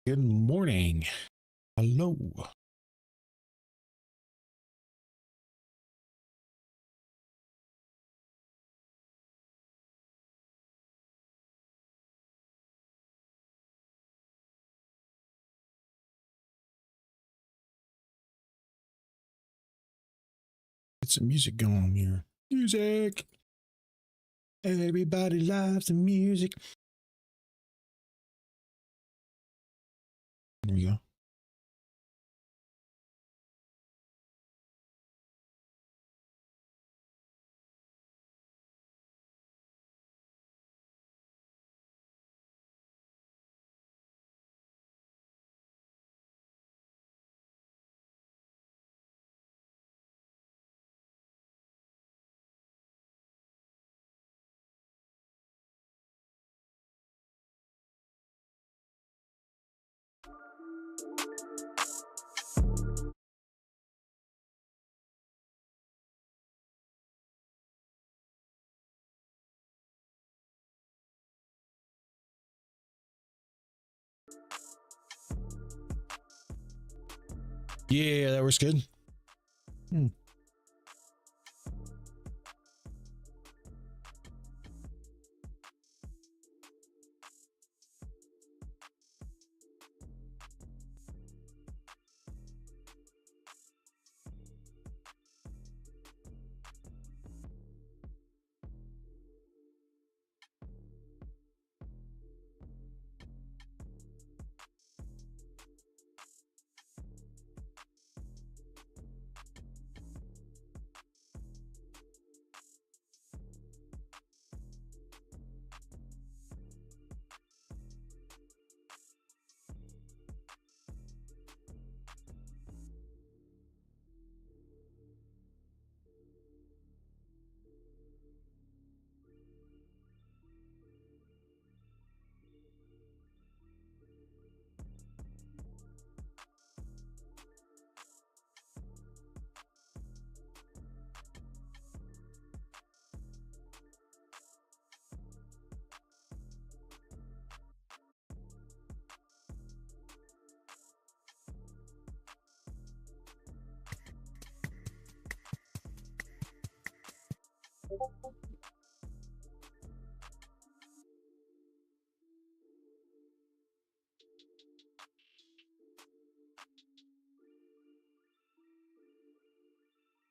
Good morning. Hello. Get some music going here. Music. Everybody loves the music. There we go. Yeah, that works good.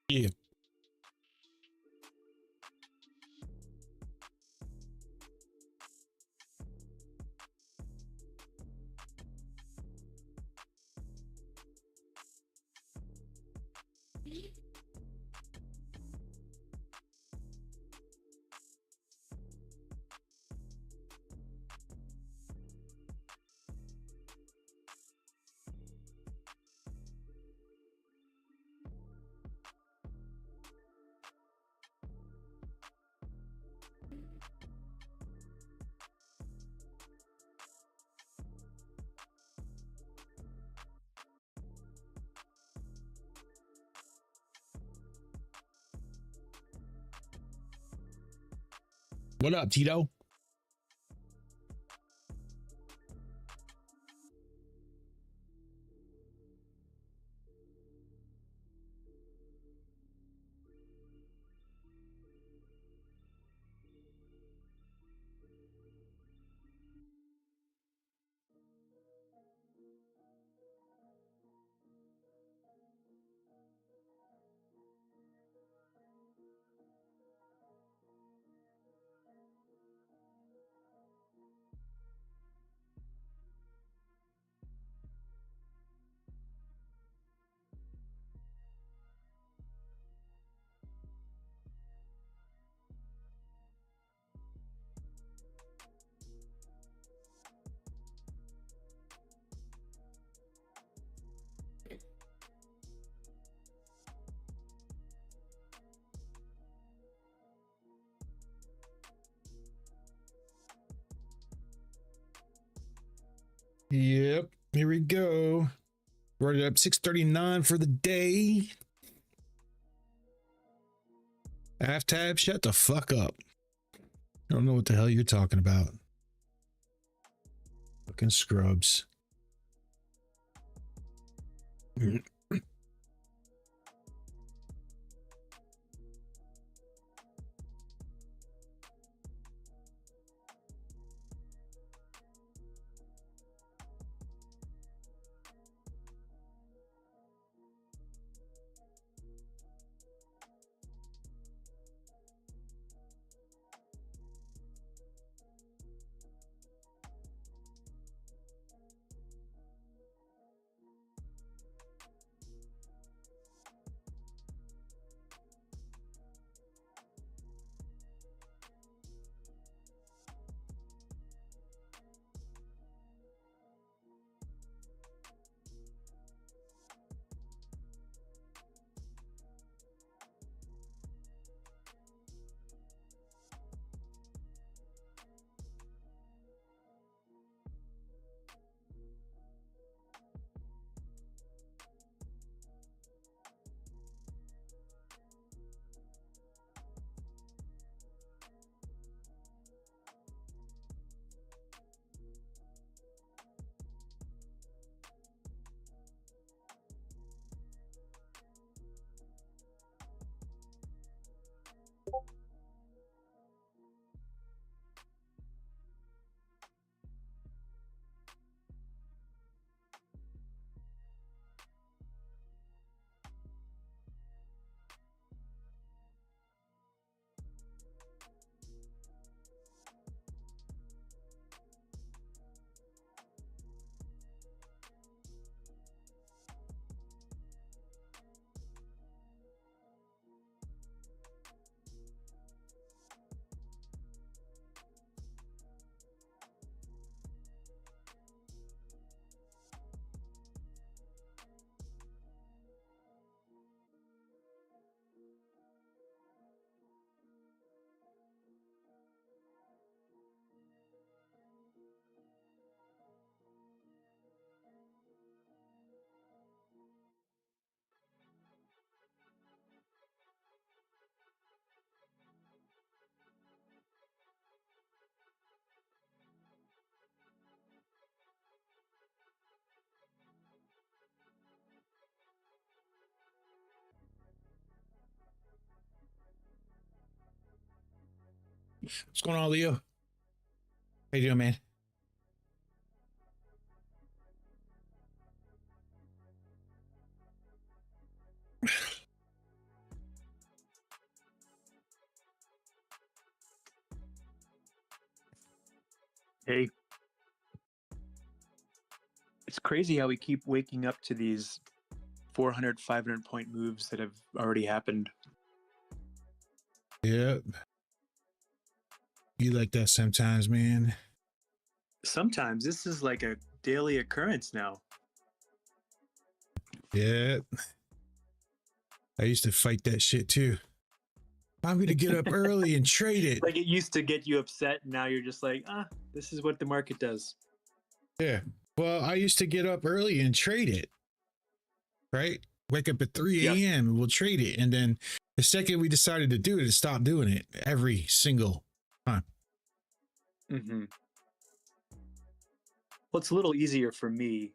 Yeah. What up, Tito? Yep. Here we go. We're up 6:39 for the day. Tab, shut the fuck up. I don't know what the hell you're talking about. Fucking scrubs. What's going on, Leo? How you doing, man? Hey, it's crazy how we keep waking up to these 400, 500 point moves that have already happened. Yep. You like that sometimes, man. Sometimes this is like a daily occurrence now. Yep. I used to fight that shit too. I'm going to get up early and trade it. Like it used to get you upset, and now you're just like, this is what the market does. Yeah. Well, I used to get up early and trade it. Right? Wake up at 3 a.m. and we'll trade it. And then the second we decided to do it, stop doing it every single time. Mm-hmm. Well, it's a little easier for me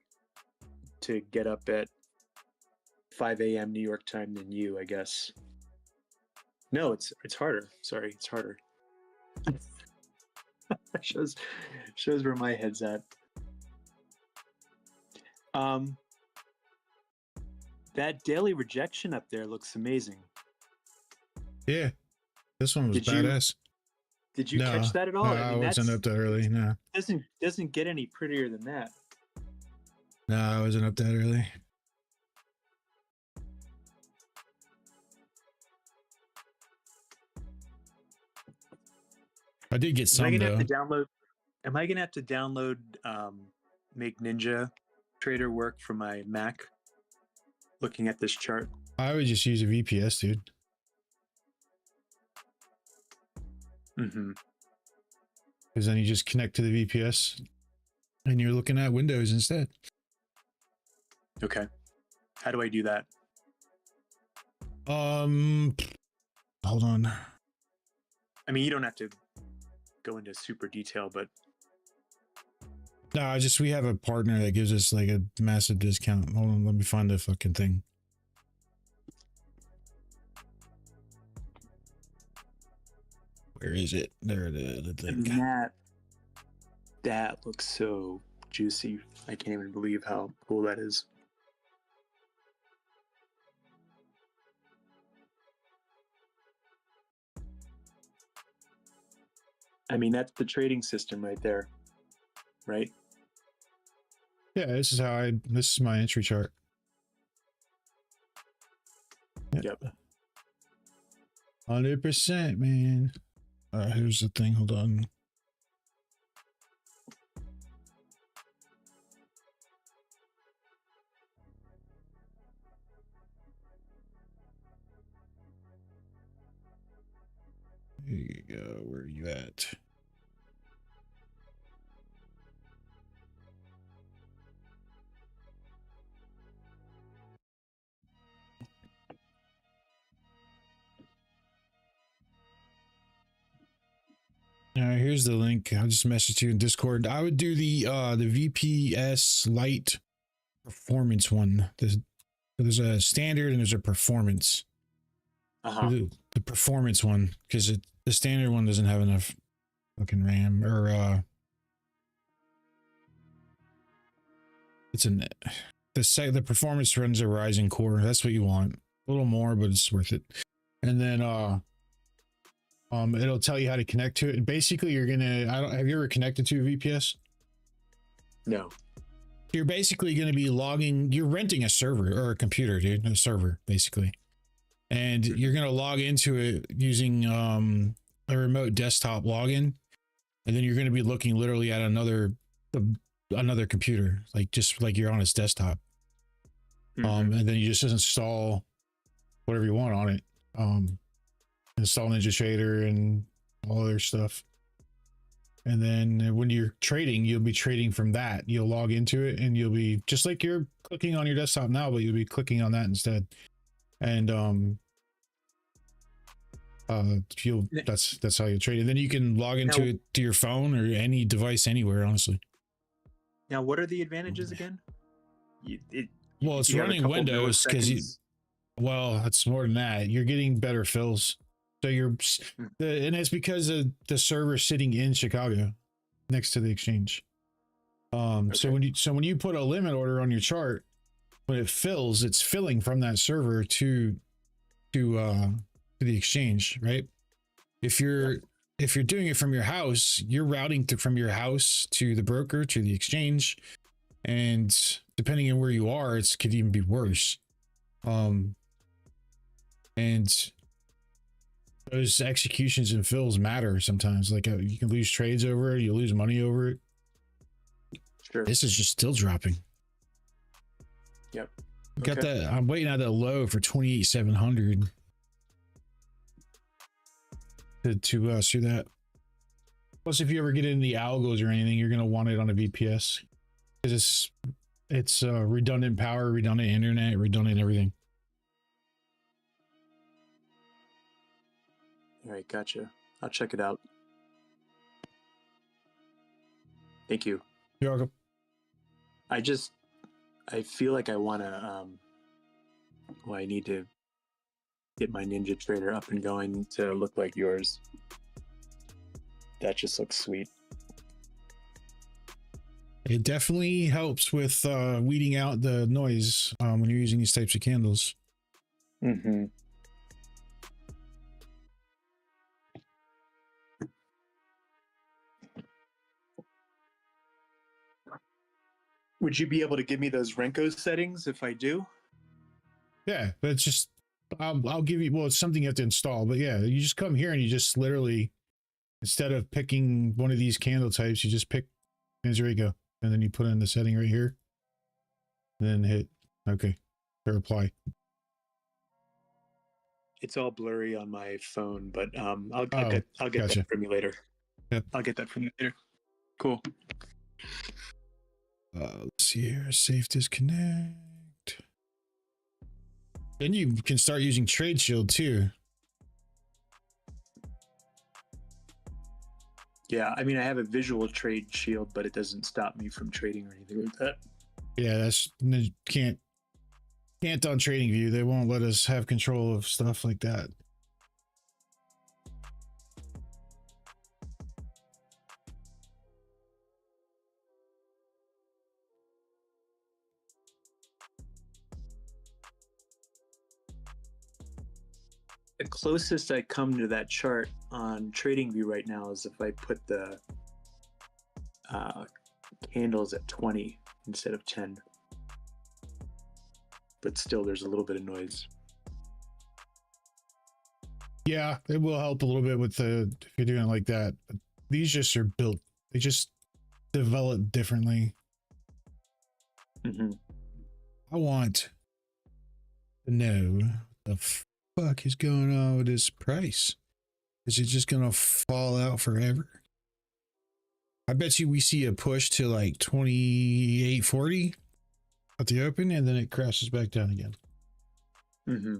to get up at 5 a.m. New York time than you, I guess. No, it's harder. Sorry, it's harder. shows where my head's at. That daily rejection up there looks amazing. Yeah. This one was badass. Did you catch that at all? No, I wasn't up that early. No. Doesn't get any prettier than that. No, I wasn't up that early. I did get some though. Am I gonna have to download Make Ninja Trader work for my Mac? Looking at this chart, I would just use a VPS, dude. Mm-hmm. Because then you just connect to the VPS and you're looking at Windows instead. Okay. How do I do that? Hold on. I mean, you don't have to go into super detail, but No, we have a partner that gives us like a massive discount. Hold on, let me find the fucking thing. Where is it? There it is. The I link. mean, that looks so juicy. I can't even believe how cool that is. I mean, that's the trading system right there, right? Yeah, this is my entry chart. Yep. 100%, man. Here's the thing. Hold on. Here you go. Where are you at? All right, here's the link. I'll just message you in Discord. I would do the VPS Lite performance one. There's a standard and there's a performance. The performance one, because the standard one doesn't have enough fucking RAM, or the performance runs a Ryzen core. That's what you want. A little more, but it's worth it. And then it'll tell you how to connect to it. And basically you're gonna, have you ever connected to a VPS? No. You're basically going to be logging, you're renting a server or a computer, dude, a server basically. And you're going to log into it using a remote desktop login. And then you're going to be looking literally at another computer, like just like you're on its desktop. And then you just install whatever you want on it. Install Ninja Trader and all other stuff. And then when you're trading, you'll be trading from that. You'll log into it and you'll be just like you're clicking on your desktop now, but you'll be clicking on that instead. And that's how you trade. And then you can log into it to your phone or any device anywhere, honestly. Now, what are the advantages again? Well, it's running Windows because well, it's more than that. You're getting better fills. So and it's because of the server sitting in Chicago next to the exchange. So when you put a limit order on your chart, when it fills, it's filling from that server to the exchange, right? If you're doing it from your house, you're routing from your house to the broker to the exchange, and depending on where you are, it could even be worse. And those executions and fills matter sometimes. Like you can lose trades over it, you lose money over it. Sure. This is just still dropping. Yep. Got that. I'm waiting at that low for 28,700 to see that. Plus, if you ever get into the algos or anything, you're gonna want it on a VPS because it's redundant power, redundant internet, redundant everything. All right, gotcha. I'll check it out. Thank you. You're welcome. I feel like I want to, well, I need to get my Ninja Trader up and going to look like yours. That just looks sweet. It definitely helps with weeding out the noise when you're using these types of candles. Mm-hmm. Would you be able to give me those Renko settings if I do? Yeah, that's just, I'll give you, well, it's something you have to install, but yeah, you just come here and you just literally, instead of picking one of these candle types, you just pick, and there you go. And then you put in the setting right here, and then hit, okay, or apply. It's all blurry on my phone, but I'll get gotcha. that from you later. Yep. I'll get that from you later. Cool. Let's see here, safe disconnect. Then you can start using Trade Shield too. Yeah, I mean, I have a visual trade shield, but it doesn't stop me from trading or anything like that. Yeah, that's can't on TradingView. They won't let us have control of stuff like that. The closest I come to that chart on TradingView right now is if I put the candles at 20 instead of 10. But still, there's a little bit of noise. Yeah, it will help a little bit with the if you're doing it like that. But these just are built. They just develop differently. Mm-hmm. I want to know the fuck is going on with this price. Is it just gonna fall out forever? I bet you we see a push to like 28.40 at the open, and then it crashes back down again. Mm-hmm.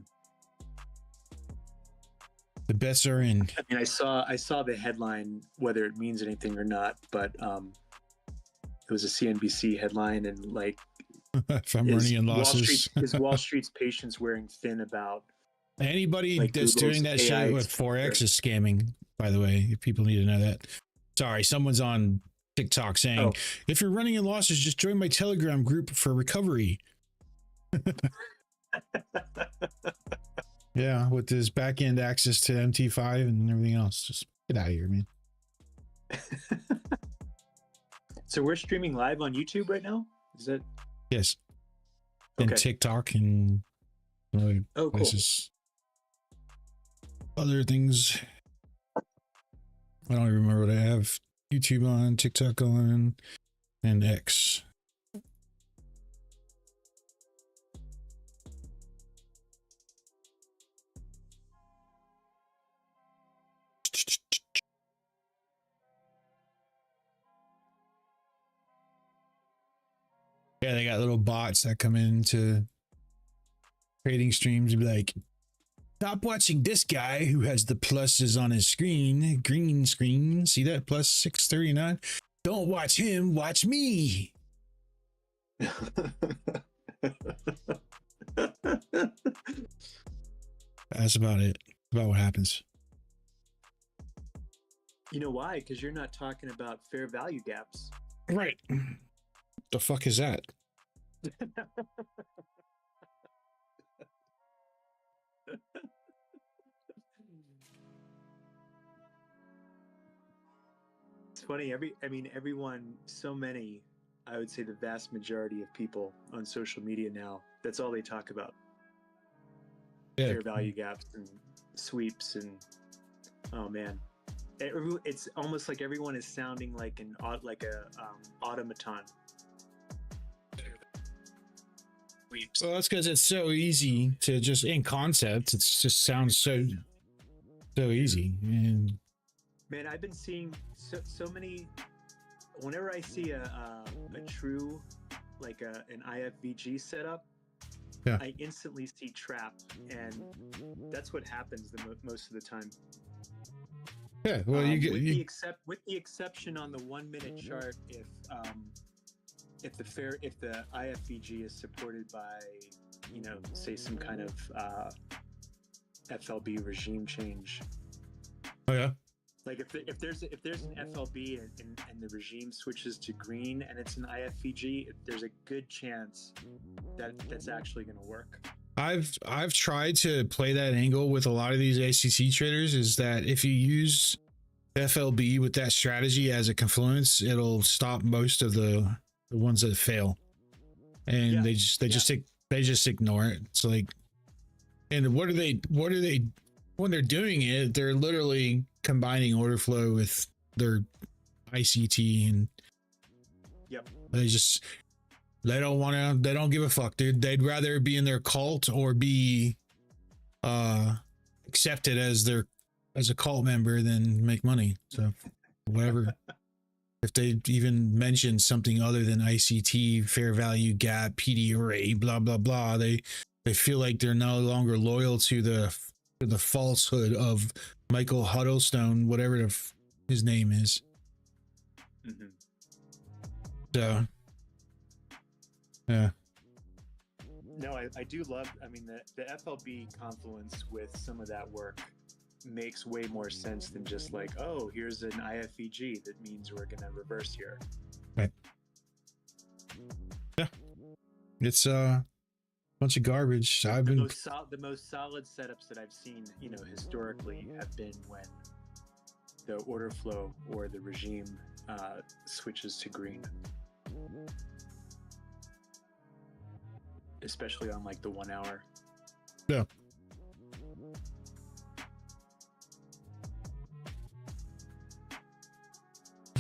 The bets are in. I mean, I saw the headline, whether it means anything or not, but it was a CNBC headline, and like, if I'm running in losses, is Wall Street's patience wearing thin about anybody like that's Google's doing that AI shit with Forex is scamming, by the way. If people need to know that. Sorry, someone's on TikTok saying, if you're running in losses, just join my Telegram group for recovery. Yeah, with this back end access to MT5 and everything else. Just get out of here, man. So we're streaming live on YouTube right now? Is that? Yes. And Okay. TikTok and other places. Other things. I don't even remember what I have. YouTube on, TikTok on, and X. Yeah, they got little bots that come into trading streams and be like, stop watching this guy who has the pluses on his screen, green screen. See that plus 639? Don't watch him, watch me. That's about it. About what happens. You know why? Because you're not talking about fair value gaps. Right. The fuck is that? It's funny. Everyone, so many, I would say the vast majority of people on social media now, that's all they talk about. Yeah. Fair value gaps and sweeps, and oh man, it's almost like everyone is sounding like an automaton. Well, that's because it's so easy to just, in concept, it just sounds so easy. And man, I've been seeing so many. Whenever I see a true, like an IFVG setup, yeah, I instantly see trap, and that's what happens most of the time. Yeah, well, with the exception on the 1 minute chart, if the IFVG is supported by, say some kind of FLB regime change. Oh yeah. Like if there's an FLB and the regime switches to green and it's an IFVG, there's a good chance that that's actually going to work. I've tried to play that angle with a lot of these ACC traders, is that if you use FLB with that strategy as a confluence, it'll stop most of the ones that fail. And they just ignore it. It's like, and what are they when they're doing it, they're literally combining order flow with their ICT, and they don't give a fuck, dude. They'd rather be in their cult or be accepted as a cult member than make money. So whatever. If they even mention something other than ICT, fair value gap, PD array, blah blah blah, they feel like they're no longer loyal to the falsehood of Michael Huddlestone, whatever his name is. Hmm. So, yeah. No, I do love. I mean, the FLB confluence with some of that work makes way more sense than just like, oh, here's an IFEG that means we're gonna reverse here. Right. Yeah. It's a bunch of garbage. The most solid setups that I've seen, historically, have been when the order flow or the regime switches to green, especially on like the 1 hour. Yeah.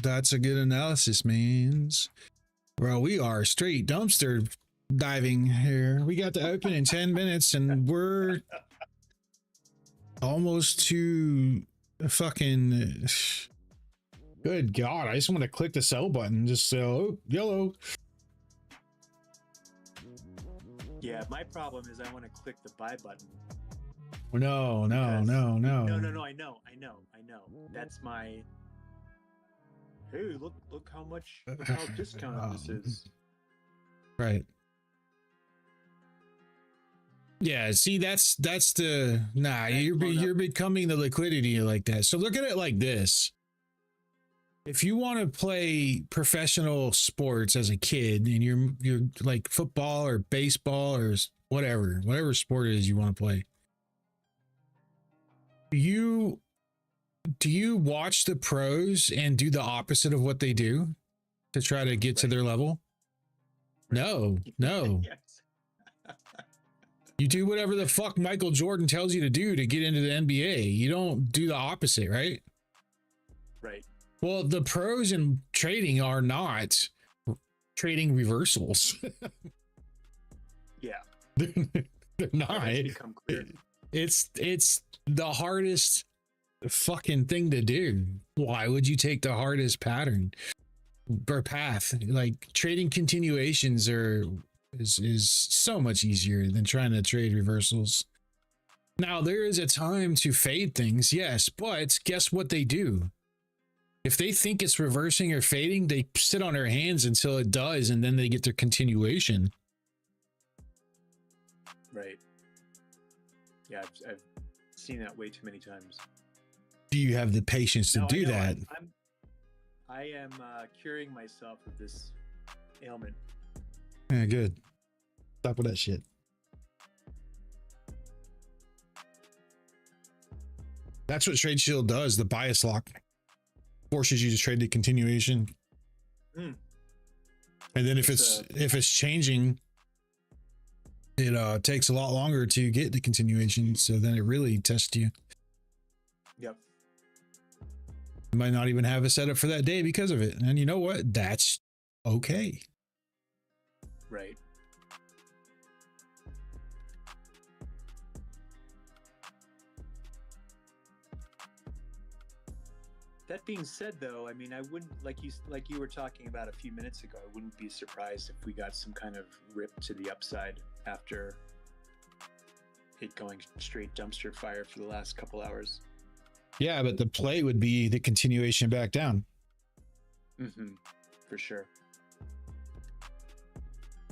That's a good analysis, means. Bro, we are straight dumpster diving here. We got to open in 10 minutes and we're almost to fucking. Good God. I just want to click the sell button. Just say, oh, yellow. Yeah, my problem is I want to click the buy button. No. No. I know. That's my. Hey, look how discounted this is. Right. Yeah, see, that's the you're becoming the liquidity like that. So look at it like this. If you want to play professional sports as a kid and you're like football or baseball or whatever sport it is you want to play, do you watch the pros and do the opposite of what they do to try to get to their level? No. Yes. You do whatever the fuck Michael Jordan tells you to do to get into the NBA. You don't do the opposite, right? Right. Well, the pros in trading are not trading reversals. Yeah. They're not. Become clear. It's the hardest fucking thing to do. Why would you take the hardest pattern or path? Like trading continuations is so much easier than trying to trade reversals. Now there is a time to fade things, yes, but guess what they do? If they think it's reversing or fading, they sit on their hands until it does, and then they get their continuation. Right. Yeah, I've seen that way too many times. Do you have the patience to do that? I am curing myself of this ailment. Yeah, good. Stop with that shit. That's what Trade Shield does. The bias lock forces you to trade the continuation. And then if it's changing, it takes a lot longer to get the continuation. So then it really tests you. Yep. You might not even have a setup for that day because of it. And you know what? That's okay. Right. That being said, though, I mean, I wouldn't, like you were talking about a few minutes ago, I wouldn't be surprised if we got some kind of rip to the upside after it going straight dumpster fire for the last couple hours. Yeah, but the play would be the continuation back down. Mm-hmm. For sure.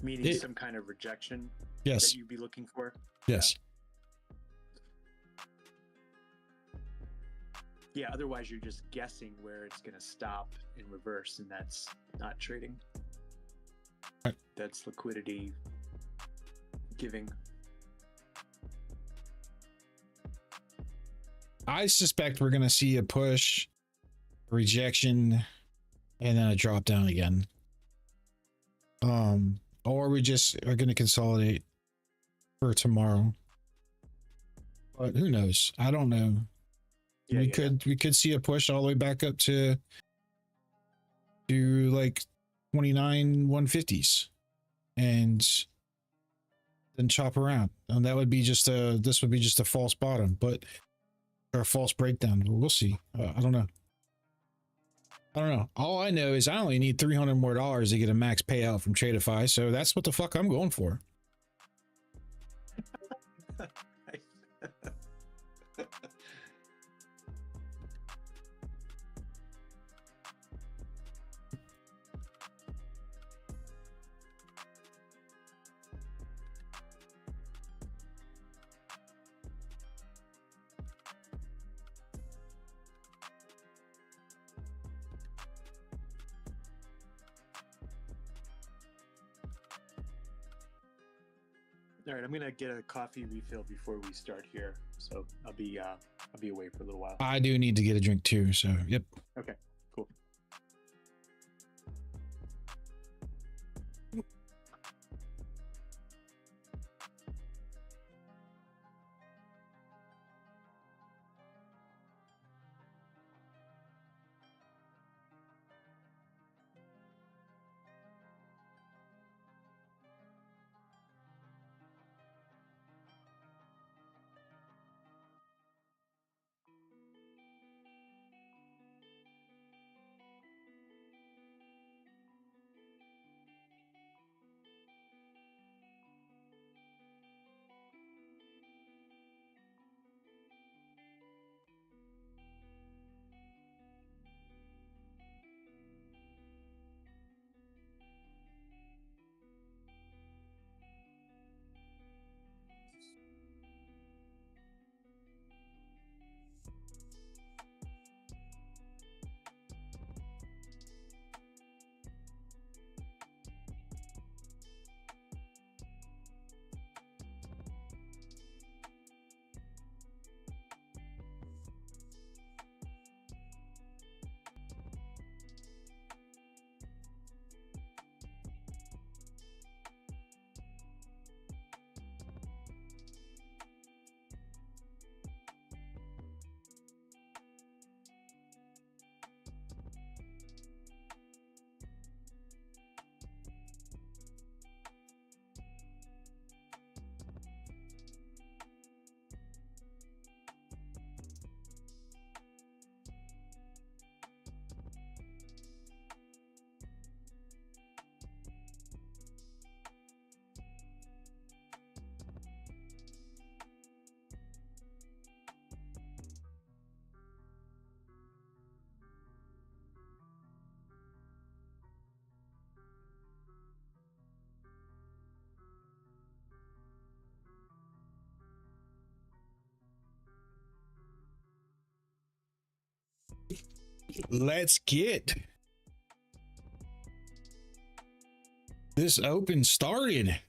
Meaning some kind of rejection. Yes. That you'd be looking for. Yes. Yeah, otherwise you're just guessing where it's going to stop in reverse, and that's not trading. Right. That's liquidity giving. I suspect we're going to see a push, rejection, and then a drop down again. Or we just are going to consolidate for tomorrow. But who knows? I don't know. Yeah, we could see a push all the way back up to like 29 150s and then chop around. And that would be this would be just a false bottom, but or a false breakdown. We'll see. I don't know. All I know is I only need $300 more to get a max payout from Tradeify, so that's what the fuck I'm going for. All right, I'm gonna get a coffee refill before we start here, so I'll be away for a little while. I do need to get a drink too, so yep. Okay, cool. Let's get this open started.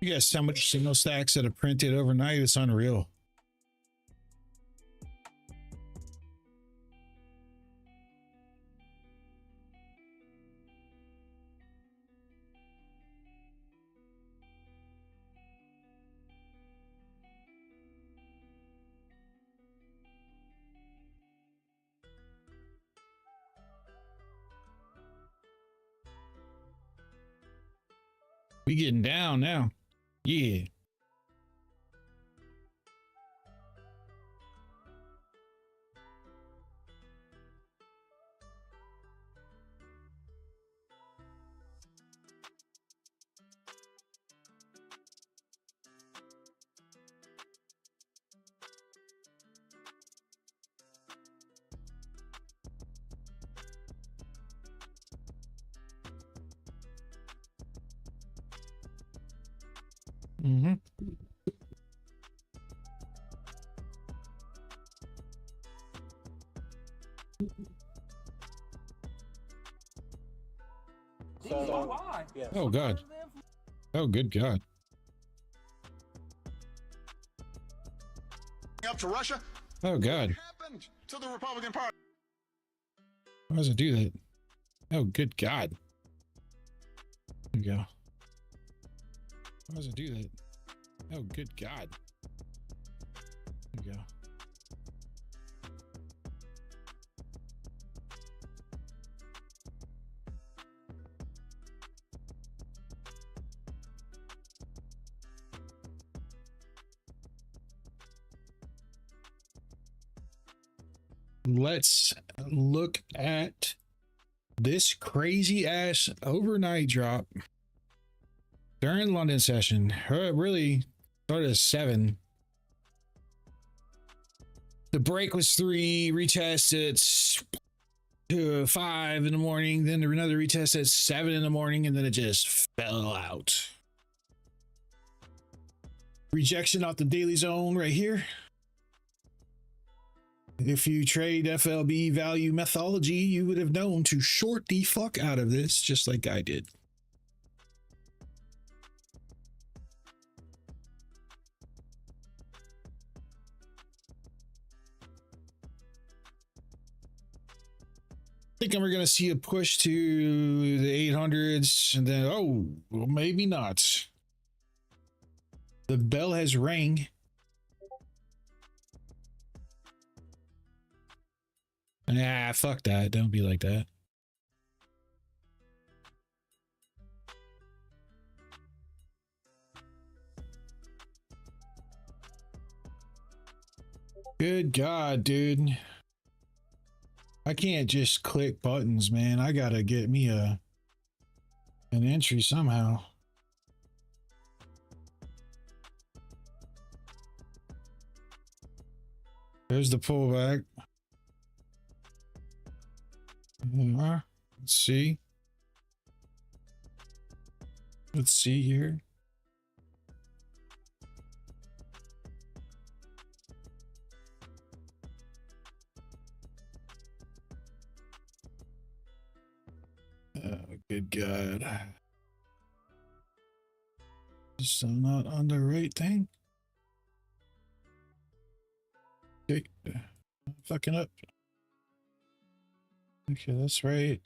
You got so much single stacks that are printed overnight, it's unreal. We getting down now. Yeah. Mm-hmm. Oh God. Oh good God. to Russia. Oh God. What happened to the Republican Party? Why does it do that? Oh, good God. There we go. Why does it do that? Oh, good God. There we go. Let's look at this crazy ass overnight drop during London session. It really started at 7. The break was 3, retest at 5 in the morning, then another retest at 7 in the morning, and then it just fell out. Rejection off the daily zone right here. If you trade FLB value methodology, you would have known to short the fuck out of this, just like I did. I think we're going to see a push to the 800s, and then, oh, well, maybe not. The bell has rang. Ah, fuck that. Don't be like that. Good God, dude. I can't just click buttons, man. I gotta get me an entry somehow. There's the pullback. Let's see. Let's see here. Oh, good God. Just I'm not on the right thing. Okay. I'm fucking up. Okay, that's right.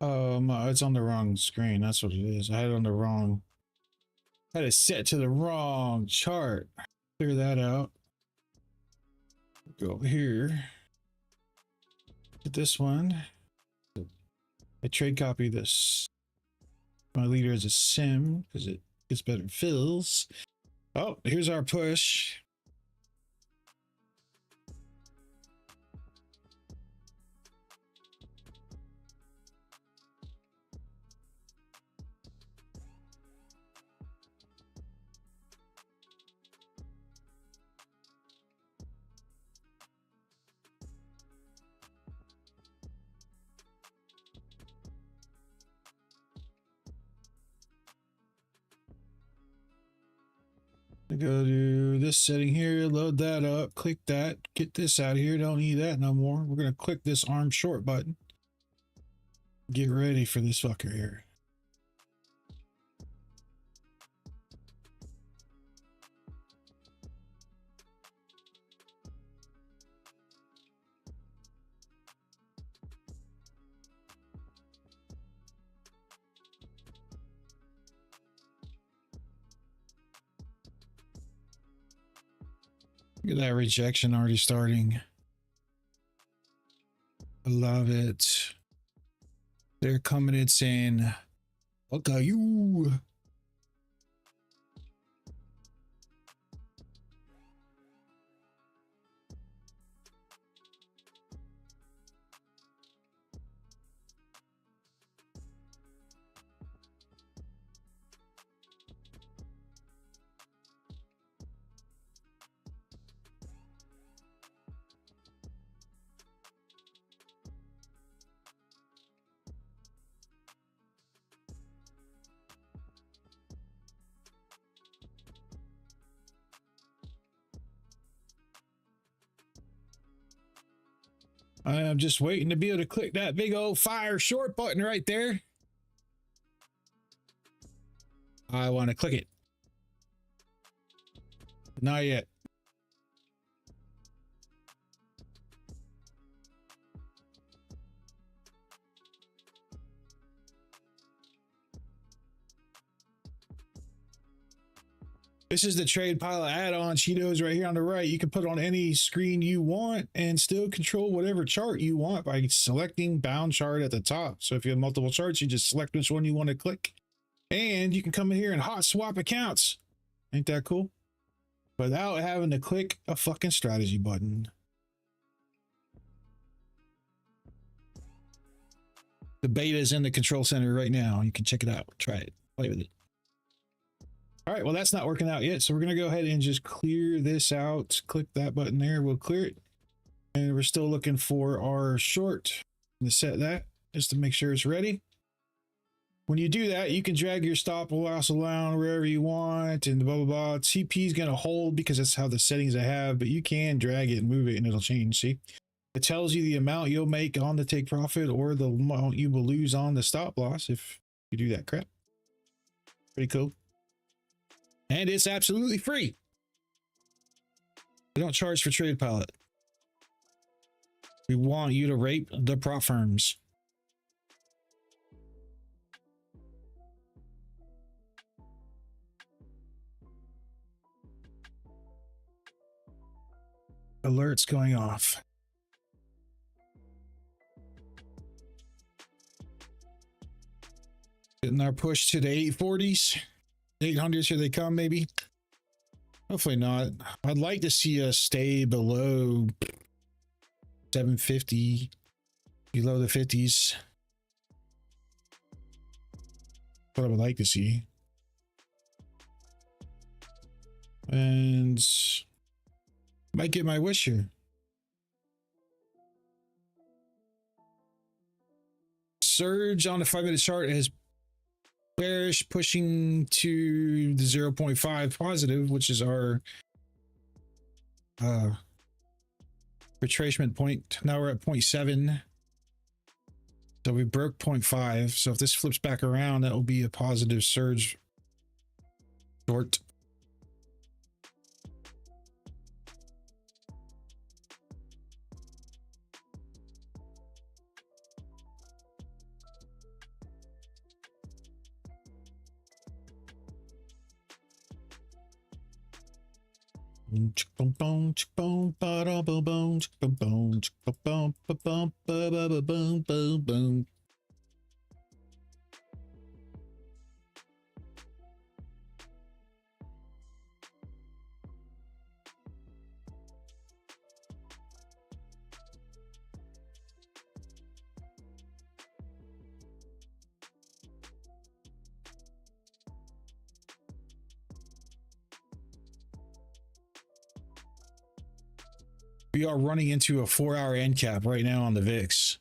It's on the wrong screen. That's what it is. I had it on the wrong. I had it set to the wrong chart. Clear that out. Go over here. Get this one. I trade copy this. My leader is a sim because it gets better fills. Oh, here's our push. Go to this setting here, load that up, click that, get this out of here. Don't need that no more. We're going to click this arm short button. Get ready for this fucker here. Look at that rejection already starting. I love it. They're coming in saying, okay, you. I am just waiting to be able to click that big old fire short button right there. I want to click it. Not yet. This is the Trade Pilot add-on Cheetos right here on the right. You can put on any screen you want and still control whatever chart you want by selecting bound chart at the top. So if you have multiple charts, you just select which one you want to click. And you can come in here and hot swap accounts. Ain't that cool? Without having to click a fucking strategy button. The beta is in the control center right now. You can check it out. Try it. Play with it. All right, well, that's not working out yet. So we're going to go ahead and just clear this out. Click that button there. We'll clear it. And we're still looking for our short. I'm going to set that just to make sure it's ready. When you do that, you can drag your stop loss around wherever you want and blah, blah, blah. TP is going to hold because that's how the settings I have, but you can drag it and move it and it'll change. See, it tells you the amount you'll make on the take profit or the amount you will lose on the stop loss if you do that crap. Pretty cool. And it's absolutely free. We don't charge for Trade Pilot. We want you to rape the prop firms. Alerts going off. Getting our push to the 840s. 800s, here they come, maybe. Hopefully not. I'd like to see us stay below 750, below the 50s. What I would like to see. And might get my wish here. Surge on the 5-minute chart has bearish, pushing to the 0.5 positive, which is our retracement point. Now we're at 0.7. So we broke 0.5. So if this flips back around, that will be a positive surge short. We are running into a 4-hour end cap right now on the VIX.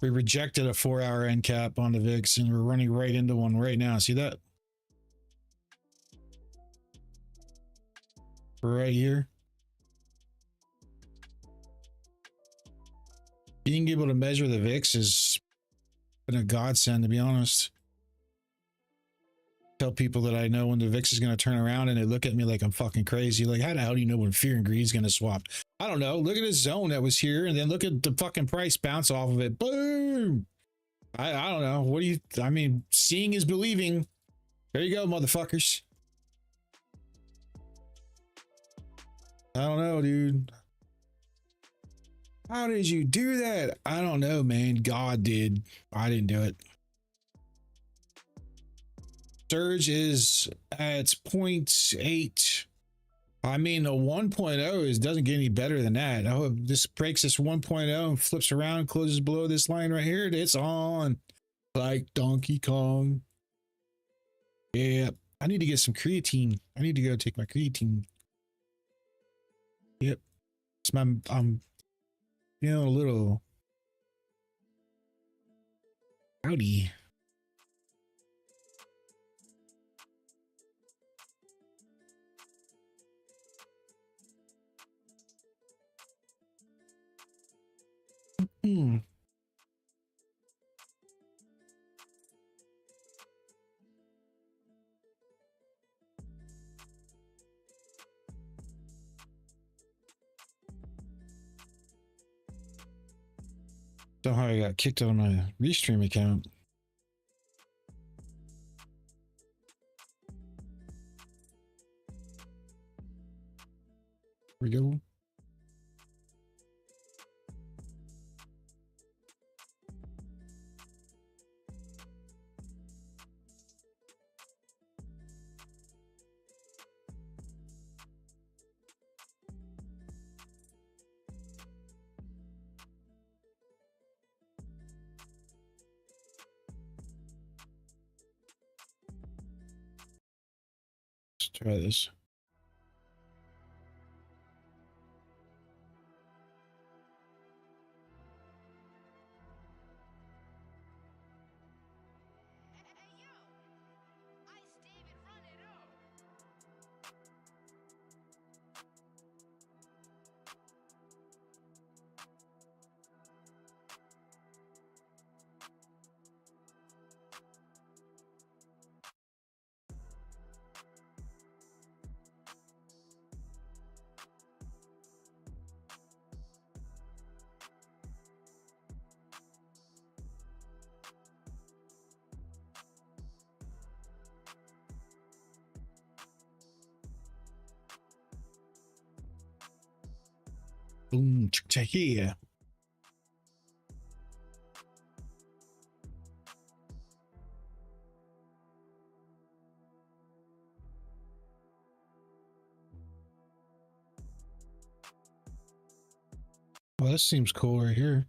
We rejected a 4-hour end cap on the VIX and we're running right into one right now. See that? Right here. Being able to measure the VIX has been a godsend, to be honest. Tell people that I know when the VIX is going to turn around and they look at me like I'm fucking crazy. Like, how the hell do you know when fear and greed is going to swap? I don't know. Look at this zone that was here and then look at the fucking price bounce off of it. Boom. I don't know. What do you, I mean, seeing is believing. There you go, motherfuckers. I don't know, dude. How did you do that? I don't know, man. God did. I didn't do it. Surge is at 0.8. I mean, the 1.0 doesn't get any better than that. I hope this breaks this 1.0 and flips around, closes below this line right here. It's on like Donkey Kong. Yeah, I need to get some creatine. I need to go take my creatine. Yep. I'm feeling a little rowdy. Somehow I got kicked out of my Restream account. Here we go. Let's try this. Boom, here. Well, this seems cool right here.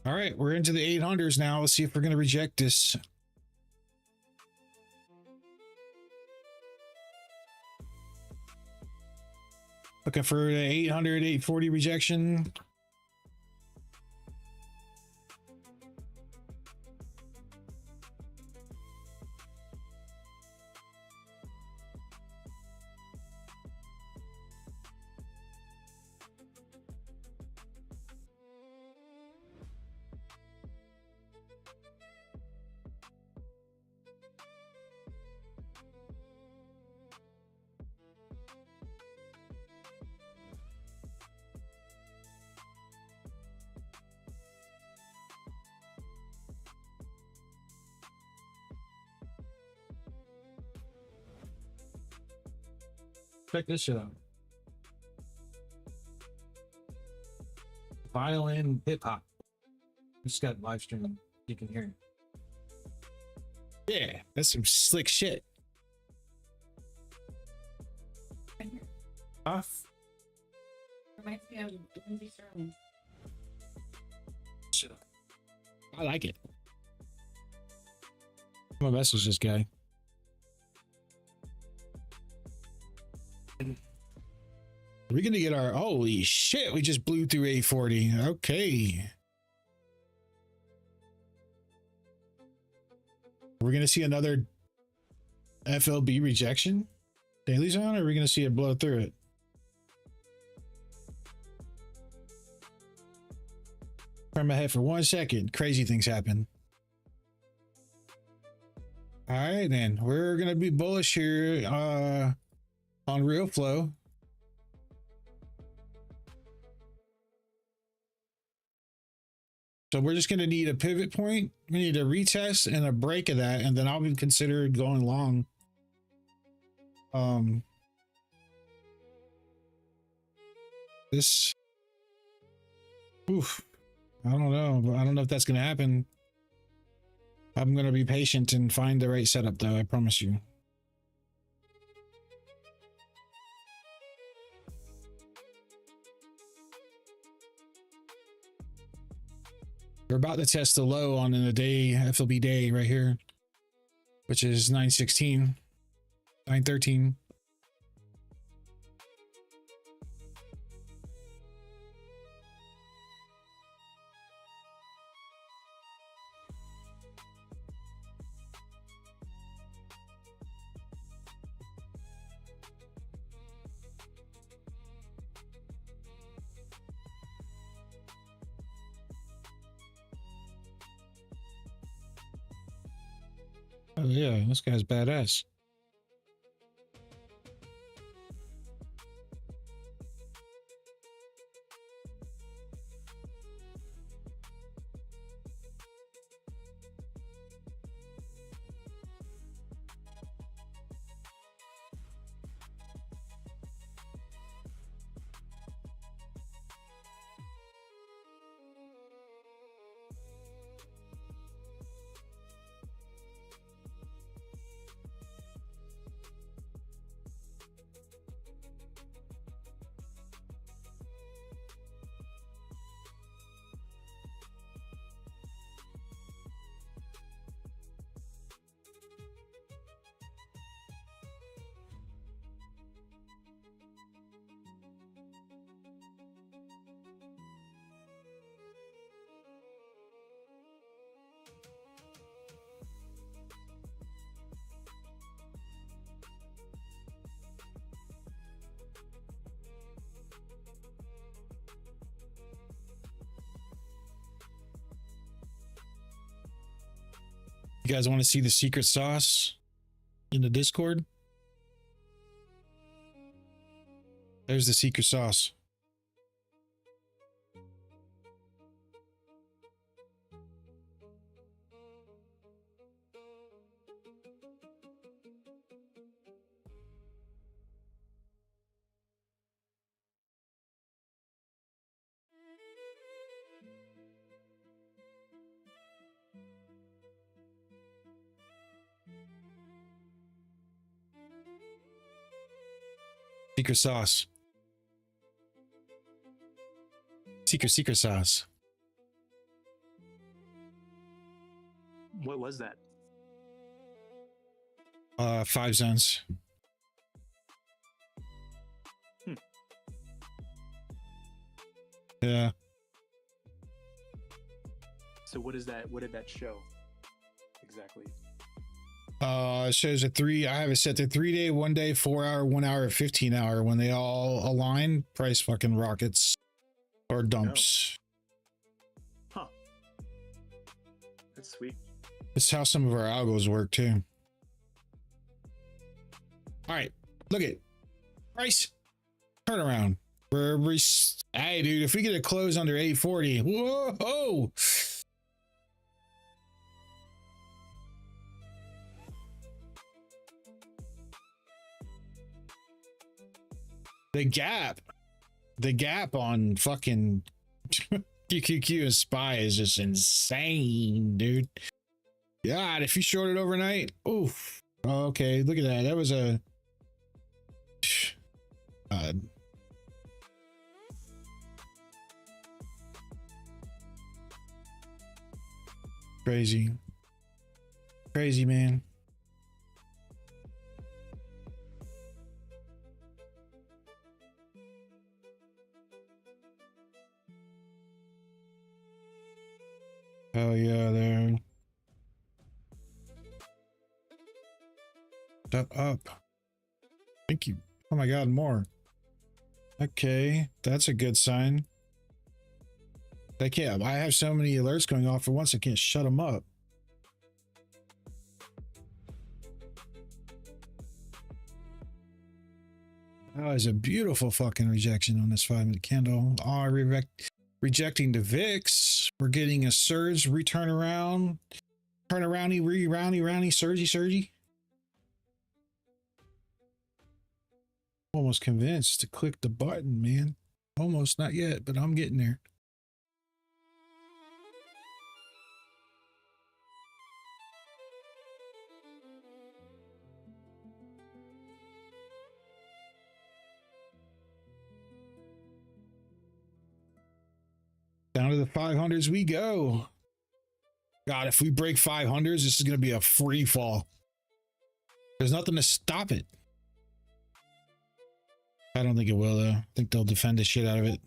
All right, we're into the 800s now. Let's see if we're going to reject this. Looking for the 800, 840 rejection. Check this shit out. Violin hip hop. Just got live streaming. You can hear it. Yeah, that's some slick shit. Off. Reminds me of Lindsay Sterling. I like it. I'm gonna message this guy. We're gonna get our holy shit, we just blew through 840. Okay. We're gonna see another FLB rejection daily zone, or are we gonna see it blow through it? Turn my head for 1 second. Crazy things happen. All right, then we're gonna be bullish here on real flow. So we're just going to need a pivot point. We need a retest and a break of that, and then I'll be considered going long. This, oof, I don't know, but I don't know if that's going to happen. I'm going to be patient and find the right setup, though. I promise you. We're about to test the low on in the day, FLB day right here, which is 916, 913. Oh yeah, this guy's badass. You guys want to see the secret sauce in the Discord? There's the secret sauce. Secret sauce. Secret sauce. What was that? 5 cents. Yeah. So what is that? What did that show exactly? It shows I have it set to 3 day, 1 day, 4 hour, 1 hour, 15 hour. When they all align, price fucking rockets or dumps. Huh. That's sweet. It's how some of our algos work too. All right, look at price turnaround. Hey, dude, if we get a close under 840, whoa! The gap on fucking QQQ and SPY is just insane, dude. God, if you shorted overnight, oof. Okay, look at that. That was a crazy, man. Hell yeah, there. Up. Thank you. Oh my god, more. Okay, that's a good sign. I have so many alerts going off at once, I can't shut them up. That was a beautiful fucking rejection on this 5-minute candle. Rejecting the VIX. We're getting a surge, return around, turn aroundy, roundy, surgy. Almost convinced to click the button, man. Almost, not yet, but I'm getting there. Down to the 500s we go. God, if we break 500s, this is going to be a free fall. There's nothing to stop it. I don't think it will, though. I think they'll defend the shit out of it.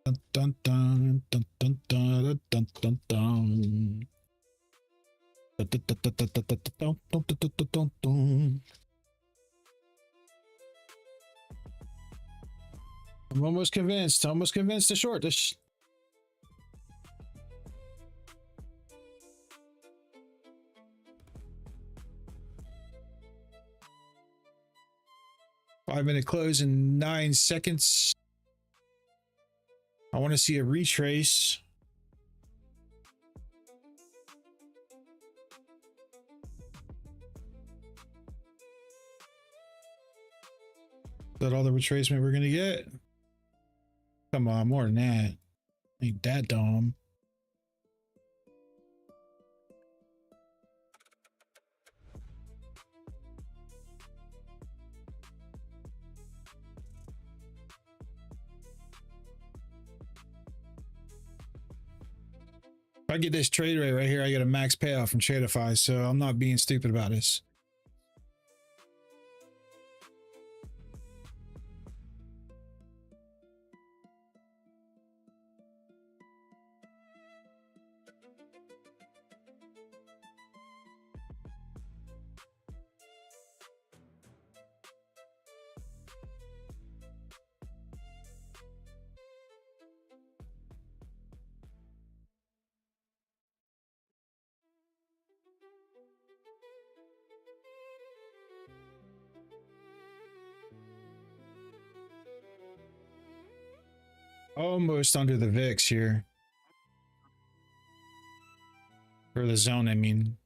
Dun, dun, dun, dun, dun, dun, dun, dun, dun. Dun, dun, dun, dun, dun, dun, dun, dun, dun, dun, dun. I'm almost convinced to short this. 5-minute close in 9 seconds. I want to see a retrace. Is that all the retracement we're gonna get? Come on, more than that. Ain't that dumb. If I get this trade rate right here, I get a max payoff from Tradeify, so I'm not being stupid about this. Almost under the VIX here. For the zone, I mean.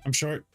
I'm short.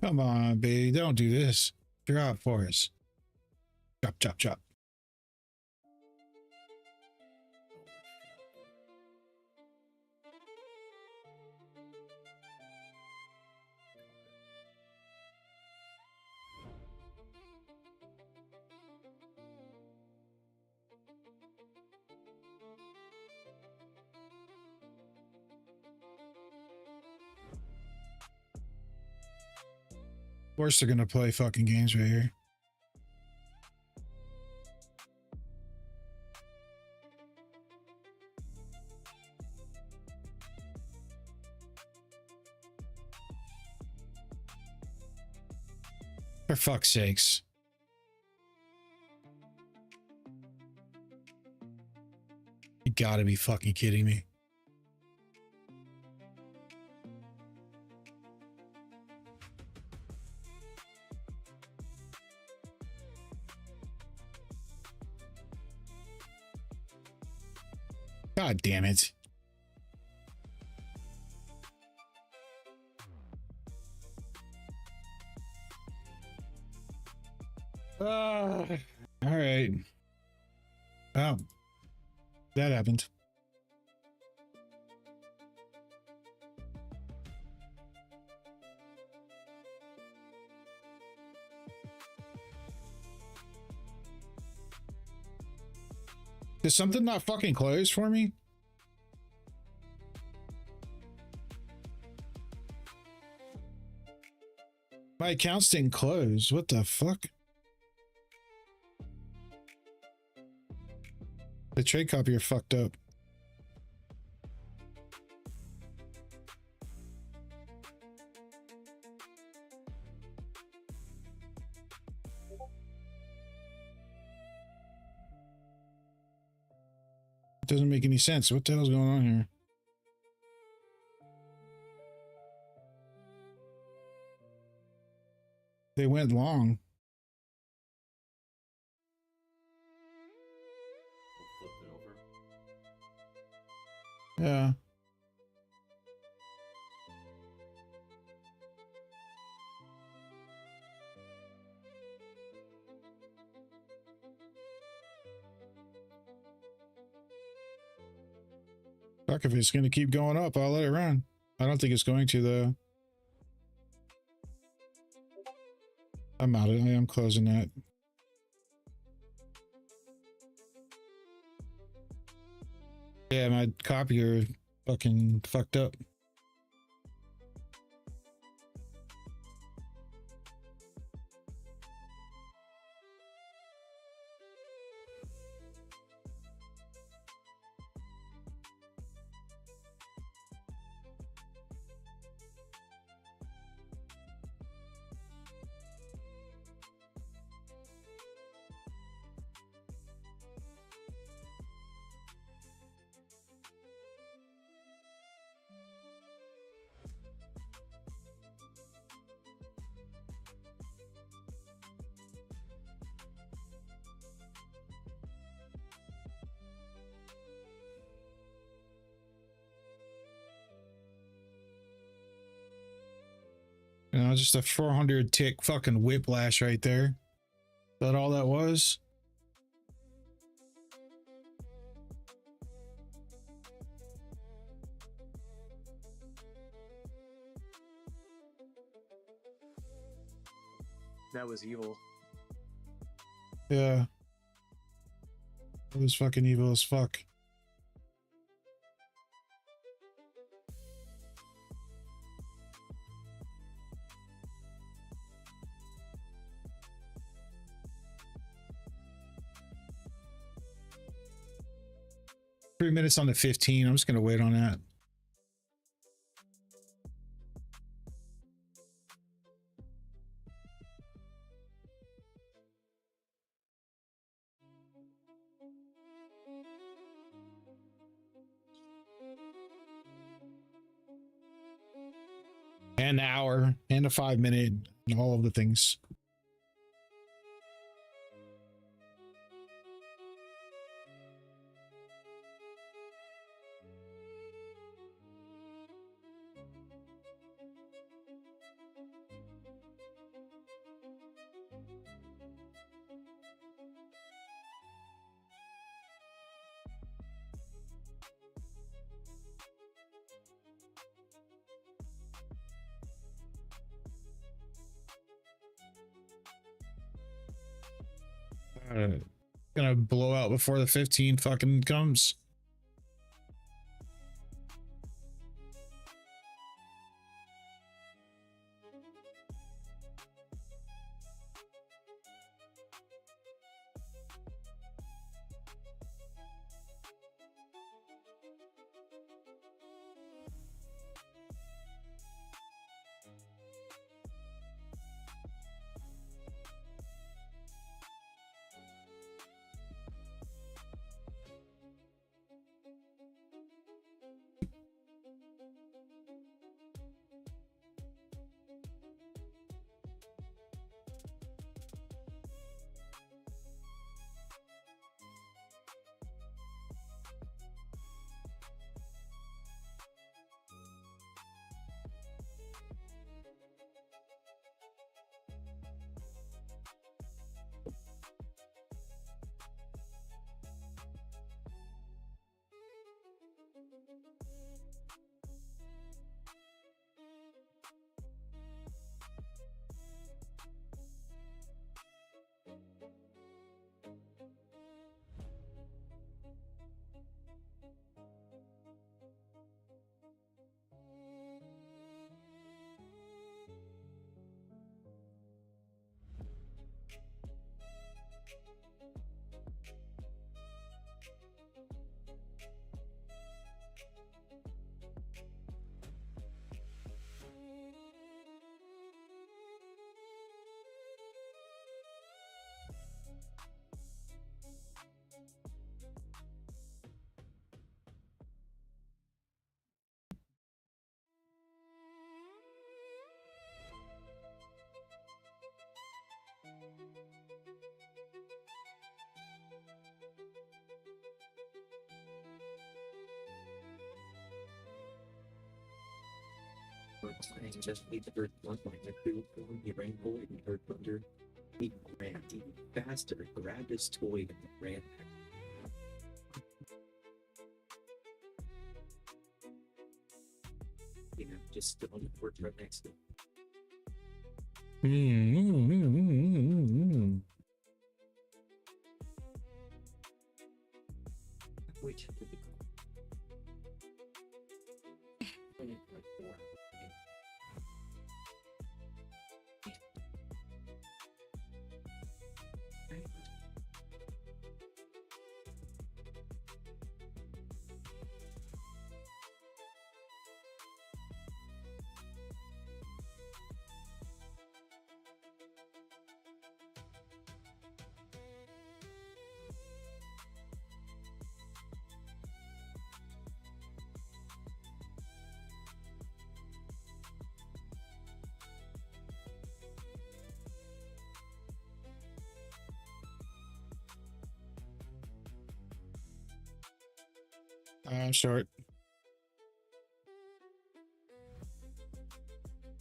Come on, baby. Don't do this. Drop for us. Chop, chop, chop. Of course they're gonna play fucking games right here. For fuck's sakes. You gotta be fucking kidding me. God damn it. All right. Oh, that happened. Did something not fucking close for me? My accounts didn't close. What the fuck? The trade copier fucked up. It doesn't make any sense. What the hell's going on here? They went long. Flip it over. Yeah. Fuck, if it's going to keep going up, I'll let it run. I don't think it's going to, though. I'm out of it. I am closing that. Yeah, my copier fucking fucked up. You know, just a 400 tick fucking whiplash right there. Is that all that was? That was evil. Yeah. It was fucking evil as fuck. Three minutes on the 15. I'm just gonna wait on that. And the hour and a 5 minute and all of the things. Gonna blow out before the 15 fucking comes. Playing just lead the bird one line, the crew form, he ran forward and heard thunder. He ran even faster, grabbed his toy, and ran back. You know, just stood on the porch right next to him. Which would be I'm short.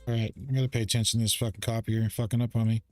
All right, I'm gonna pay attention to this fucking copier fucking up on me.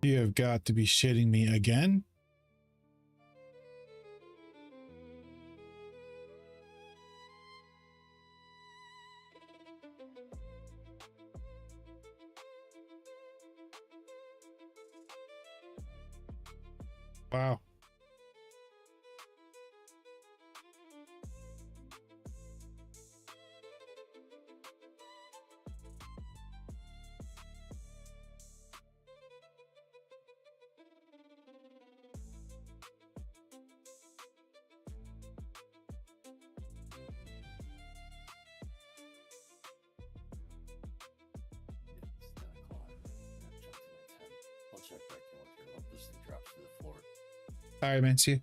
You have got to be shitting me again. Wow. It's 10 o'clock. I've jumped to my 10. I'll check back in with you. I hope this thing drops to the floor. All right, man. See you.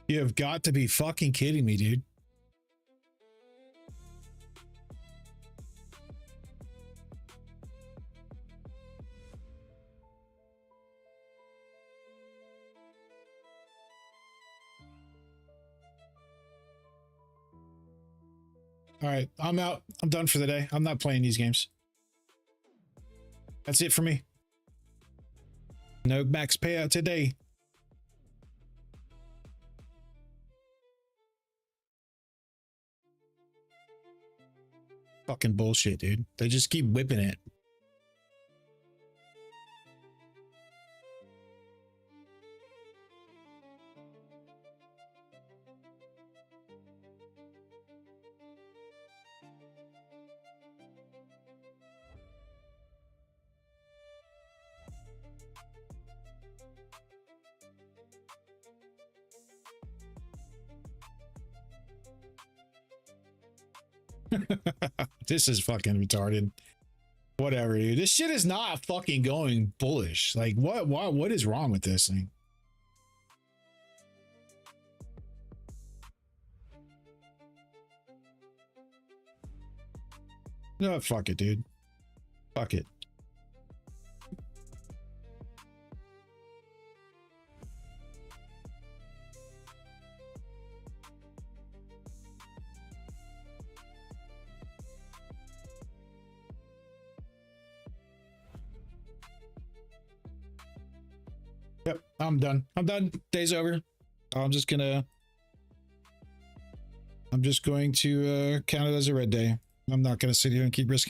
You have got to be fucking kidding me, dude. All right, I'm out. I'm done for the day. I'm not playing these games. That's it for me. No max payout today. Fucking bullshit, dude. They just keep whipping it. This is fucking retarded. Whatever, dude. This shit is not fucking going bullish. Like, what is wrong with this thing? No, fuck it, dude. Fuck it. Yep, I'm done. I'm done. Day's over. I'm just going to count it as a red day. I'm not going to sit here and keep risking